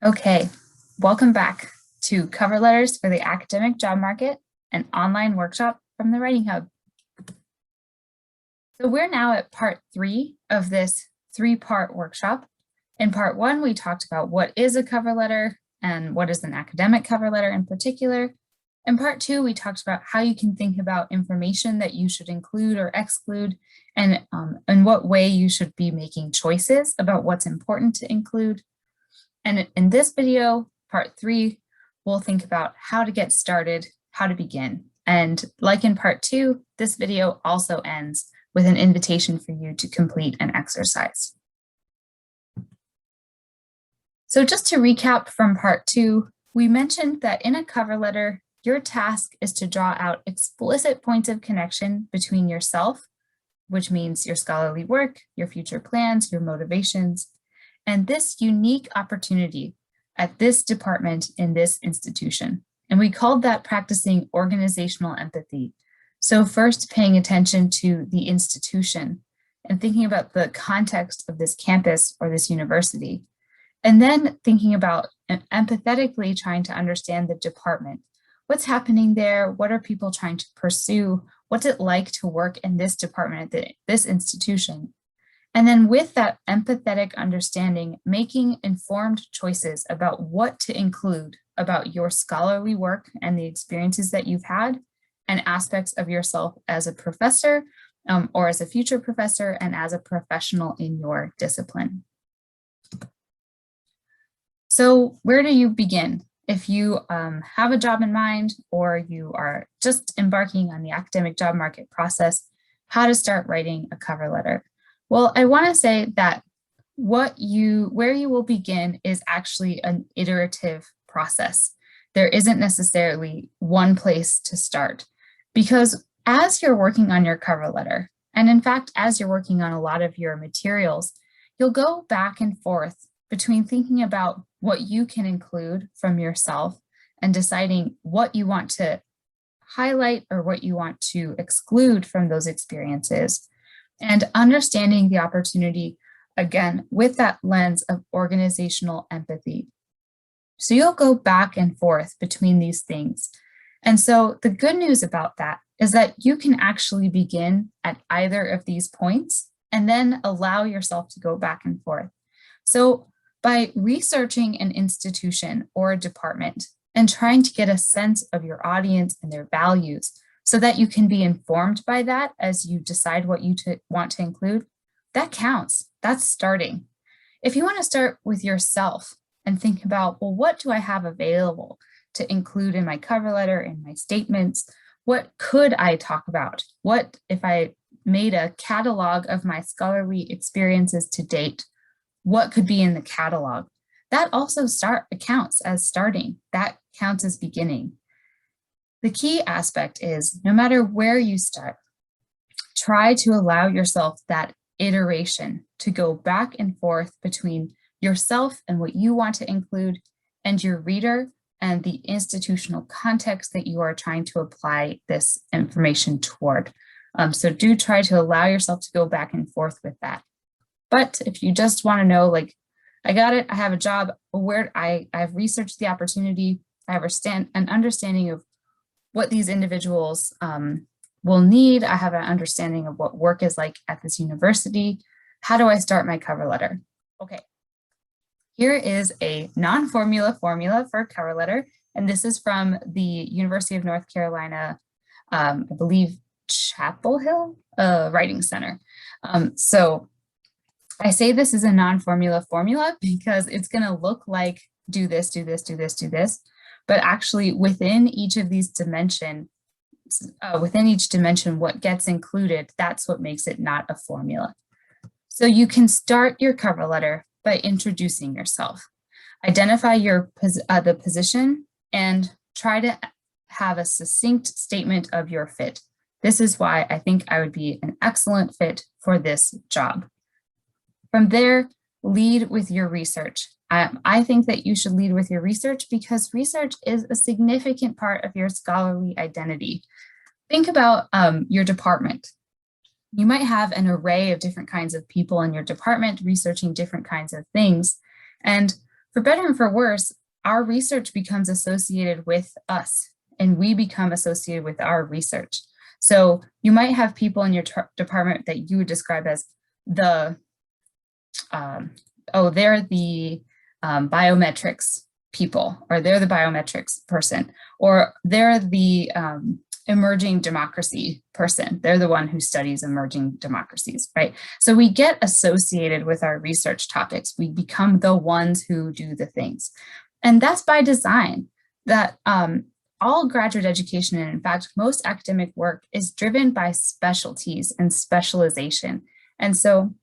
Okay, welcome back to Cover Letters for the Academic Job Market, an online workshop from the Writing Hub. So we're now at part 3 of this 3-part workshop. In part 1, we talked about what is a cover letter and what is an academic cover letter in particular. In part 2, we talked about how you can think about information that you should include or exclude and in what way you should be making choices about what's important to include. And in this video, part 3, we'll think about how to get started, how to begin. And like in part 2, this video also ends with an invitation for you to complete an exercise. So just to recap from part 2, we mentioned that in a cover letter, your task is to draw out explicit points of connection between yourself, which means your scholarly work, your future plans, your motivations, and this unique opportunity at this department in this institution. And we called that practicing organizational empathy. So first paying attention to the institution and thinking about the context of this campus or this university. And then thinking about and empathetically trying to understand the department. What's happening there? What are people trying to pursue? What's it like to work in this department at this institution? And then with that empathetic understanding, making informed choices about what to include about your scholarly work and the experiences that you've had and aspects of yourself as a professor or as a future professor and as a professional in your discipline. So where do you begin? If you have a job in mind or you are just embarking on the academic job market process, how to start writing a cover letter? Well, I want to say that where you will begin is actually an iterative process. There isn't necessarily one place to start because as you're working on your cover letter, and in fact, as you're working on a lot of your materials, you'll go back and forth between thinking about what you can include from yourself and deciding what you want to highlight or what you want to exclude from those experiences. And understanding the opportunity, again, with that lens of organizational empathy. So you'll go back and forth between these things. And so the good news about that is that you can actually begin at either of these points and then allow yourself to go back and forth. So by researching an institution or a department and trying to get a sense of your audience and their values, so that you can be informed by that as you decide what you want to include, that counts. That's starting. If you want to start with yourself and think about, well, what do I have available to include in my cover letter, in my statements? What could I talk about? What if I made a catalog of my scholarly experiences to date? What could be in the catalog? That also counts as starting. That counts as beginning. The key aspect is no matter where you start, try to allow yourself that iteration to go back and forth between yourself and what you want to include and your reader and the institutional context that you are trying to apply this information toward. So do try to allow yourself to go back and forth with that. But if you just want to know, like, I got it, I have a job, where I've researched the opportunity, I have an understanding of what these individuals will need. I have an understanding of what work is like at this university. How do I start my cover letter? Okay, here is a non-formula formula for a cover letter. And this is from the University of North Carolina, I believe Chapel Hill Writing Center. So I say this is a non-formula formula because it's gonna look like do this, do this, do this, do this. But actually within each of these dimensions, what gets included, that's what makes it not a formula. So you can start your cover letter by introducing yourself. Identify the position and try to have a succinct statement of your fit. This is why I think I would be an excellent fit for this job. From there, lead with your research. I think that you should lead with your research because research is a significant part of your scholarly identity. Think about your department. You might have an array of different kinds of people in your department researching different kinds of things. And For better and for worse, our research becomes associated with us and we become associated with our research. So you might have people in your department that you would describe as the, they're the biometrics people, or they're the biometrics person, or they're the emerging democracy person. They're the one who studies emerging democracies, right? So we get associated with our research topics. We become the ones who do the things. And that's by design. That all graduate education, and in fact, most academic work is driven by specialties and specialization. And so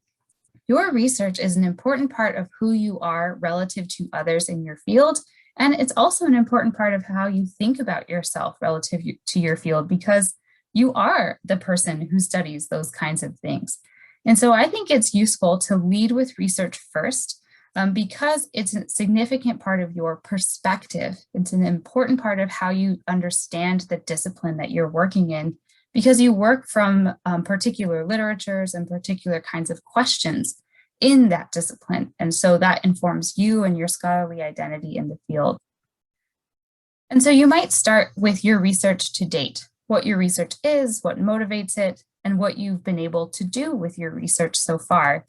your research is an important part of who you are relative to others in your field. And it's also an important part of how you think about yourself relative to your field, because you are the person who studies those kinds of things. And so I think it's useful to lead with research first, because it's a significant part of your perspective. It's an important part of how you understand the discipline that you're working in, because you work from particular literatures and particular kinds of questions in that discipline. And so that informs you and your scholarly identity in the field. And so you might start with your research to date, what your research is, what motivates it, and what you've been able to do with your research so far.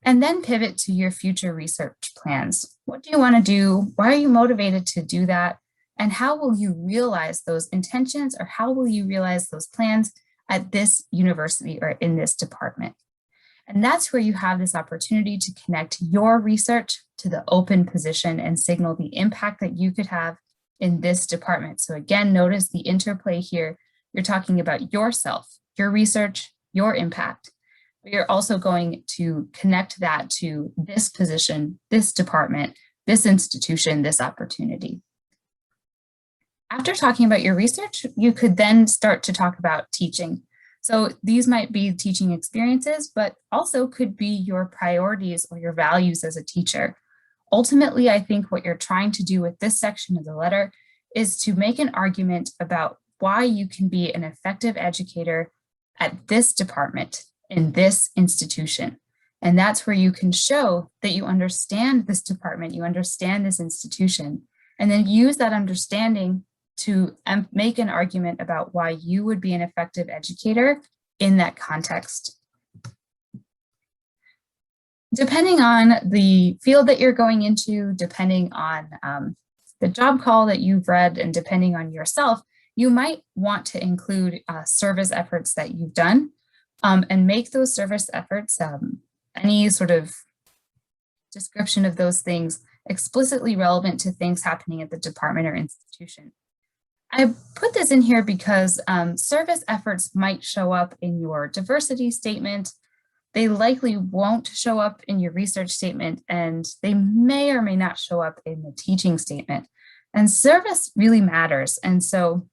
And then pivot to your future research plans. What do you want to do? Why are you motivated to do that? And how will you realize those intentions, or how will you realize those plans at this university or in this department? And that's where you have this opportunity to connect your research to the open position and signal the impact that you could have in this department. So again, notice the interplay here. You're talking about yourself, your research, your impact. But you're also going to connect that to this position, this department, this institution, this opportunity. After talking about your research, you could then start to talk about teaching. So these might be teaching experiences, but also could be your priorities or your values as a teacher. Ultimately, I think what you're trying to do with this section of the letter is to make an argument about why you can be an effective educator at this department in this institution. And that's where you can show that you understand this department, you understand this institution, and then use that understanding to make an argument about why you would be an effective educator in that context. Depending on the field that you're going into, depending on the job call that you've read, and depending on yourself, you might want to include service efforts that you've done, and make those service efforts, any sort of description of those things, explicitly relevant to things happening at the department or institution. I put this in here because service efforts might show up in your diversity statement. They likely won't show up in your research statement, and they may or may not show up in the teaching statement. And service really matters. And so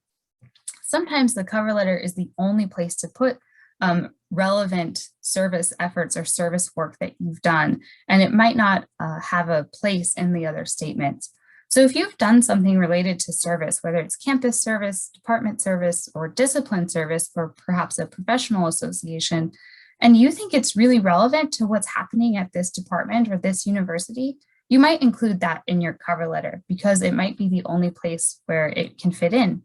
sometimes the cover letter is the only place to put relevant service efforts or service work that you've done, and it might not have a place in the other statements. So if you've done something related to service, whether it's campus service, department service, or discipline service, or perhaps a professional association, and you think it's really relevant to what's happening at this department or this university, you might include that in your cover letter because it might be the only place where it can fit in.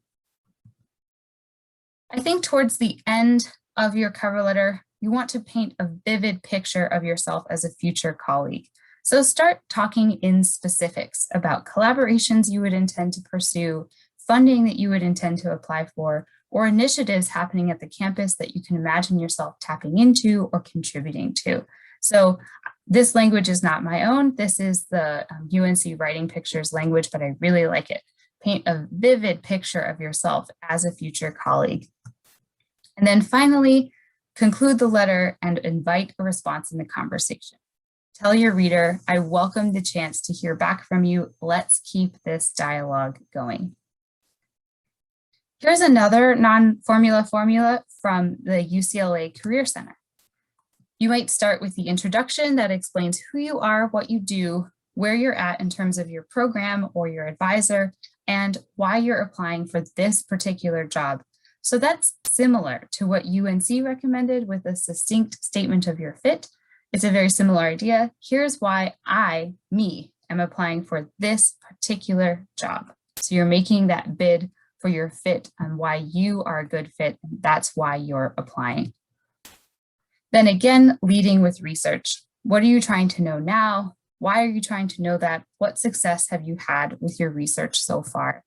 I think towards the end of your cover letter, you want to paint a vivid picture of yourself as a future colleague. So start talking in specifics about collaborations you would intend to pursue, funding that you would intend to apply for, or initiatives happening at the campus that you can imagine yourself tapping into or contributing to. So this language is not my own. This is the UNC Writing Pictures language, but I really like it. Paint a vivid picture of yourself as a future colleague. And then finally, conclude the letter and invite a response in the conversation. Tell your reader, I welcome the chance to hear back from you. Let's keep this dialogue going. Here's another non-formula formula from the UCLA Career Center. You might start with the introduction that explains who you are, what you do, where you're at in terms of your program or your advisor, and why you're applying for this particular job. So that's similar to what UNC recommended with a succinct statement of your fit. It's a very similar idea. Here's why I, me, am applying for this particular job. So you're making that bid for your fit and why you are a good fit, and that's why you're applying. Then again, leading with research. What are you trying to know now? Why are you trying to know that? What success have you had with your research so far?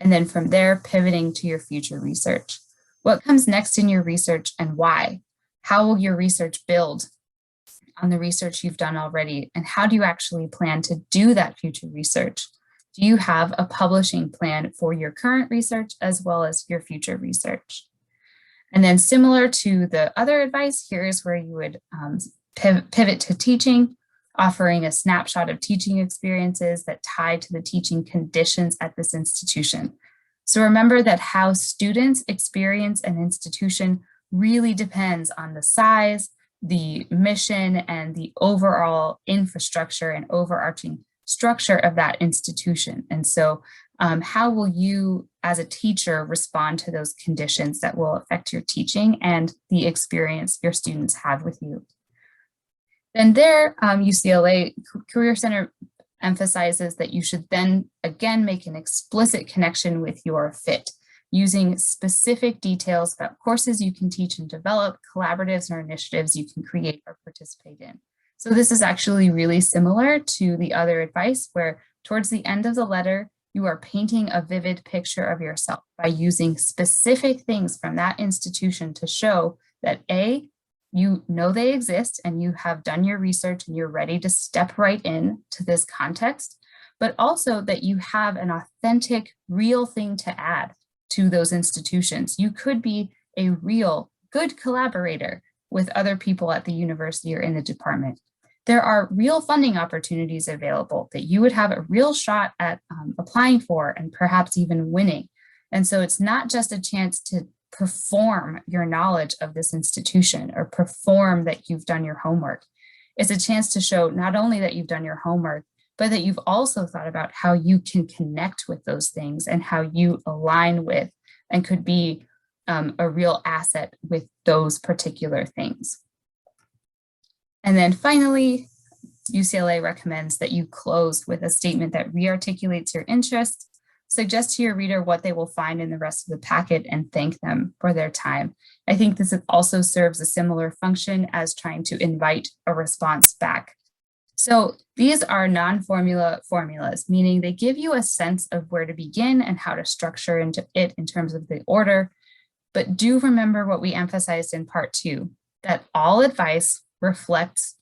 And then from there, pivoting to your future research. What comes next in your research and why? How will your research build on the research you've done already? And how do you actually plan to do that future research? Do you have a publishing plan for your current research as well as your future research? And then similar to the other advice, here's where you would pivot to teaching, offering a snapshot of teaching experiences that tie to the teaching conditions at this institution. So remember that how students experience an institution really depends on the size, the mission, and the overall infrastructure and overarching structure of that institution. And so how will you as a teacher respond to those conditions that will affect your teaching and the experience your students have with you? Then there, UCLA Career Center emphasizes that you should then again make an explicit connection with your fit, using specific details about courses you can teach and develop, collaboratives or initiatives you can create or participate in. So this is actually really similar to the other advice where towards the end of the letter, you are painting a vivid picture of yourself by using specific things from that institution to show that A, you know they exist and you have done your research and you're ready to step right in to this context, but also that you have an authentic, real thing to add to those institutions. You could be a real good collaborator with other people at the university or in the department. There are real funding opportunities available that you would have a real shot at applying for and perhaps even winning. And so it's not just a chance to perform your knowledge of this institution or perform that you've done your homework. It's a chance to show not only that you've done your homework, but that you've also thought about how you can connect with those things and how you align with and could be a real asset with those particular things. And then finally, UCLA recommends that you close with a statement that re-articulates your interests, suggest to your reader what they will find in the rest of the packet, and thank them for their time. I think this also serves a similar function as trying to invite a response back. So these are non-formula formulas, meaning they give you a sense of where to begin and how to structure it in terms of the order. But do remember what we emphasized in part 2, that all advice reflects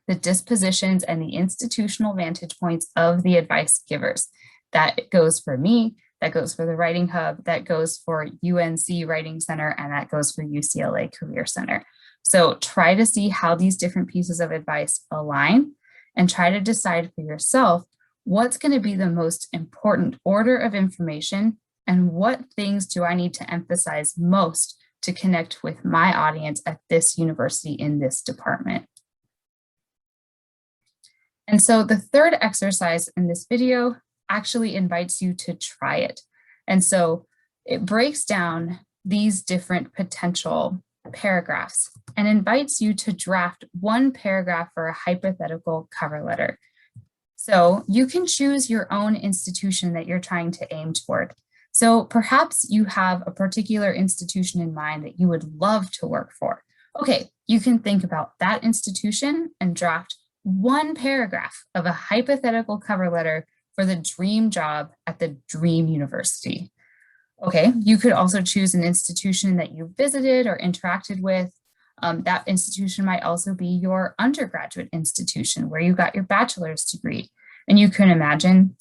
the dispositions and the institutional vantage points of the advice givers. That goes for me, that goes for the Writing Hub, that goes for UNC Writing Center, and that goes for UCLA Career Center. So try to see how these different pieces of advice align and try to decide for yourself what's going to be the most important order of information and what things do I need to emphasize most to connect with my audience at this university in this department. And so the third exercise in this video actually invites you to try it. And so it breaks down these different potential paragraphs and invites you to draft one paragraph for a hypothetical cover letter. So you can choose your own institution that you're trying to aim toward. So perhaps you have a particular institution in mind that you would love to work for. Okay, you can think about that institution and draft one paragraph of a hypothetical cover letter for the dream job at the dream university. Okay, you could also choose an institution that you visited or interacted with. That institution might also be your undergraduate institution where you got your bachelor's degree. And you can imagine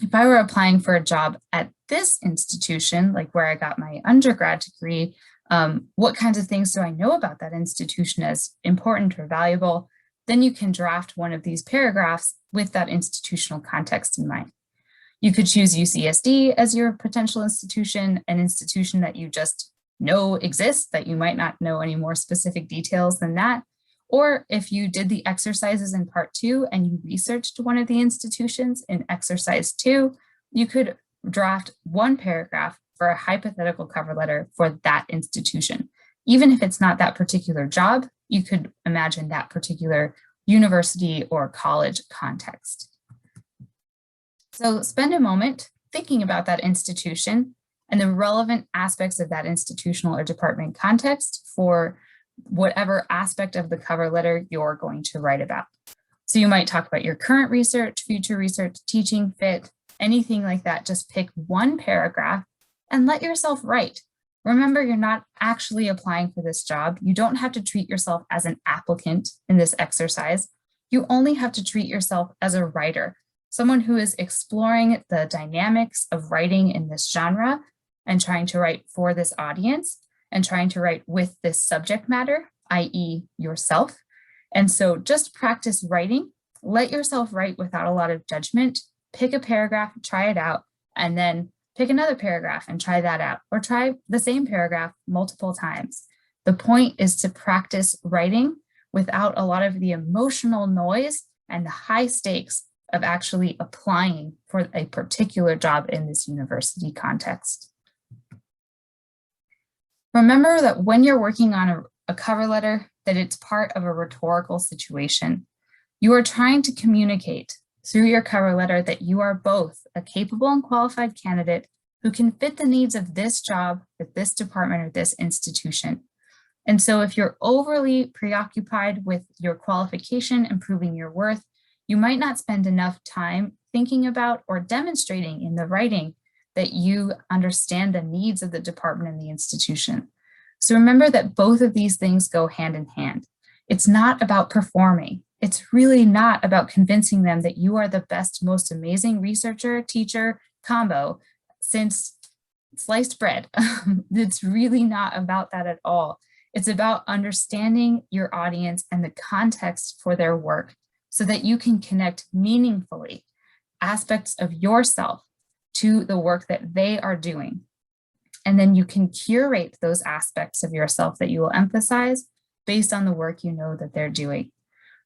if I were applying for a job at this institution, like where I got my undergrad degree, what kinds of things do I know about that institution as important or valuable? Then you can draft one of these paragraphs with that institutional context in mind. You could choose UCSD as your potential institution, an institution that you just know exists, that you might not know any more specific details than that. Or if you did the exercises in part 2 and you researched one of the institutions in exercise 2, you could draft one paragraph for a hypothetical cover letter for that institution. Even if it's not that particular job, you could imagine that particular university or college context. So spend a moment thinking about that institution and the relevant aspects of that institutional or department context for whatever aspect of the cover letter you're going to write about. So you might talk about your current research, future research, teaching fit, anything like that. Just pick one paragraph and let yourself write. Remember, you're not actually applying for this job. You don't have to treat yourself as an applicant in this exercise. You only have to treat yourself as a writer, someone who is exploring the dynamics of writing in this genre and trying to write for this audience and trying to write with this subject matter, i.e. yourself. And so just practice writing, let yourself write without a lot of judgment, pick a paragraph, try it out, and then pick another paragraph and try that out, or try the same paragraph multiple times. The point is to practice writing without a lot of the emotional noise and the high stakes of actually applying for a particular job in this university context. Remember that when you're working on a cover letter, that it's part of a rhetorical situation. You are trying to communicate through your cover letter that you are both a capable and qualified candidate who can fit the needs of this job at this department or this institution. And so if you're overly preoccupied with your qualification and proving your worth, you might not spend enough time thinking about or demonstrating in the writing that you understand the needs of the department and the institution. So remember that both of these things go hand in hand. It's not about performing. It's really not about convincing them that you are the best, most amazing researcher, teacher combo since sliced bread. It's really not about that at all. It's about understanding your audience and the context for their work so that you can connect meaningfully aspects of yourself to the work that they are doing. And then you can curate those aspects of yourself that you will emphasize based on the work you know that they're doing.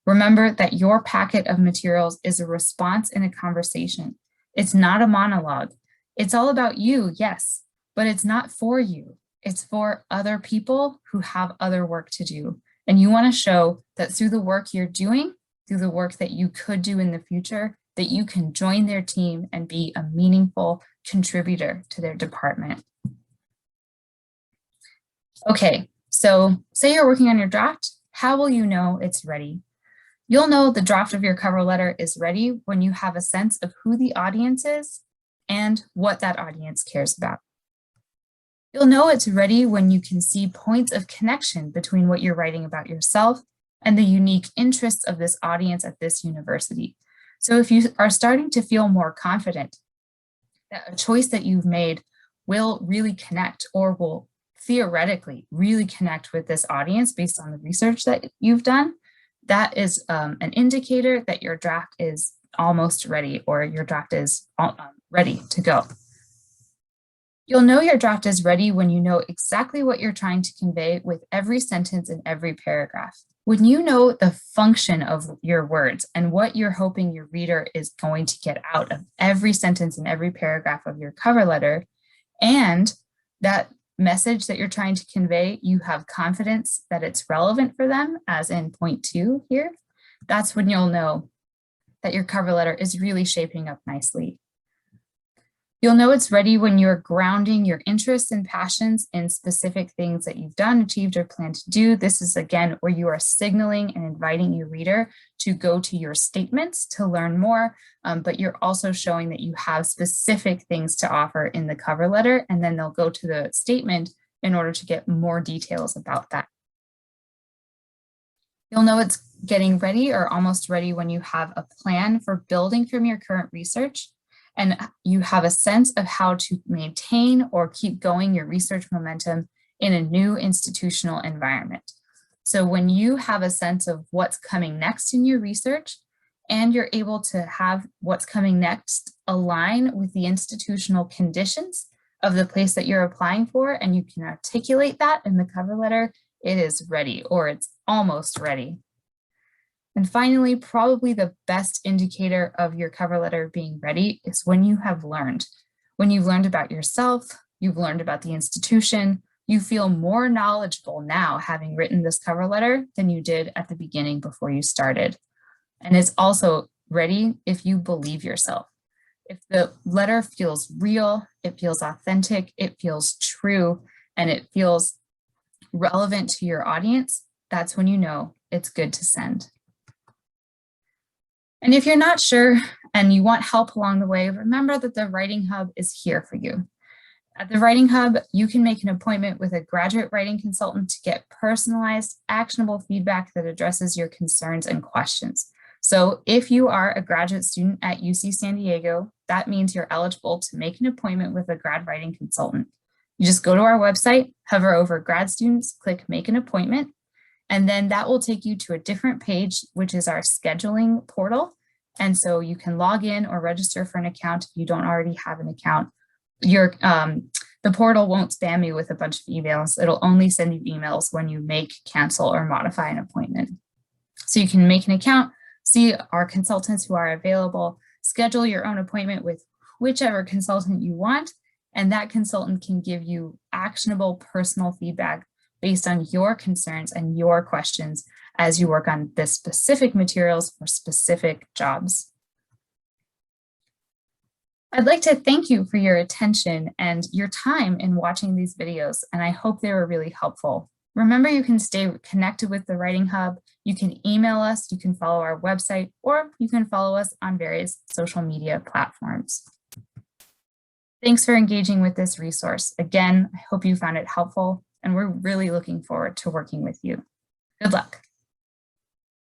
Remember that your packet of materials is a response in a conversation. It's not a monologue. It's all about you, yes, but it's not for you. It's for other people who have other work to do. And you want to show that through the work you're doing, through the work that you could do in the future, that you can join their team and be a meaningful contributor to their department. Okay, so say you're working on your draft, how will you know it's ready? You'll know the draft of your cover letter is ready when you have a sense of who the audience is and what that audience cares about. You'll know it's ready when you can see points of connection between what you're writing about yourself and the unique interests of this audience at this university. So if you are starting to feel more confident that a choice that you've made will really connect or will theoretically really connect with this audience based on the research that you've done, that is an indicator that your draft is almost ready or your draft is ready to go. You'll know your draft is ready when you know exactly what you're trying to convey with every sentence and every paragraph. When you know the function of your words and what you're hoping your reader is going to get out of every sentence and every paragraph of your cover letter, and that message that you're trying to convey, you have confidence that it's relevant for them, as in point 2 here, that's when you'll know that your cover letter is really shaping up nicely. You'll know it's ready when you're grounding your interests and passions in specific things that you've done, achieved, or plan to do. This is, again, where you are signaling and inviting your reader to go to your statements to learn more, but you're also showing that you have specific things to offer in the cover letter, and then they'll go to the statement in order to get more details about that. You'll know it's getting ready or almost ready when you have a plan for building from your current research, and you have a sense of how to maintain or keep going your research momentum in a new institutional environment. So when you have a sense of what's coming next in your research, and you're able to have what's coming next align with the institutional conditions of the place that you're applying for, and you can articulate that in the cover letter, it is ready, or it's almost ready. And finally, probably the best indicator of your cover letter being ready is when you have learned. When you've learned about yourself, you've learned about the institution, you feel more knowledgeable now having written this cover letter than you did at the beginning before you started. And it's also ready if you believe yourself. If the letter feels real, it feels authentic, it feels true, and it feels relevant to your audience, that's when you know it's good to send. And if you're not sure and you want help along the way, remember that the Writing Hub is here for you. At the Writing Hub, you can make an appointment with a graduate writing consultant to get personalized, actionable feedback that addresses your concerns and questions. So if you are a graduate student at UC San Diego, that means you're eligible to make an appointment with a grad writing consultant. You just go to our website, hover over grad students, click make an appointment, and then that will take you to a different page, which is our scheduling portal. And so you can log in or register for an account if you don't already have an account. The portal won't spam you with a bunch of emails. It'll only send you emails when you make, cancel, or modify an appointment. So you can make an account, see our consultants who are available, schedule your own appointment with whichever consultant you want, and that consultant can give you actionable personal feedback based on your concerns and your questions as you work on the specific materials for specific jobs. I'd like to thank you for your attention and your time in watching these videos, and I hope they were really helpful. Remember, you can stay connected with the Writing Hub, you can email us, you can follow our website, or you can follow us on various social media platforms. Thanks for engaging with this resource. Again, I hope you found it helpful, and we're really looking forward to working with you. Good luck.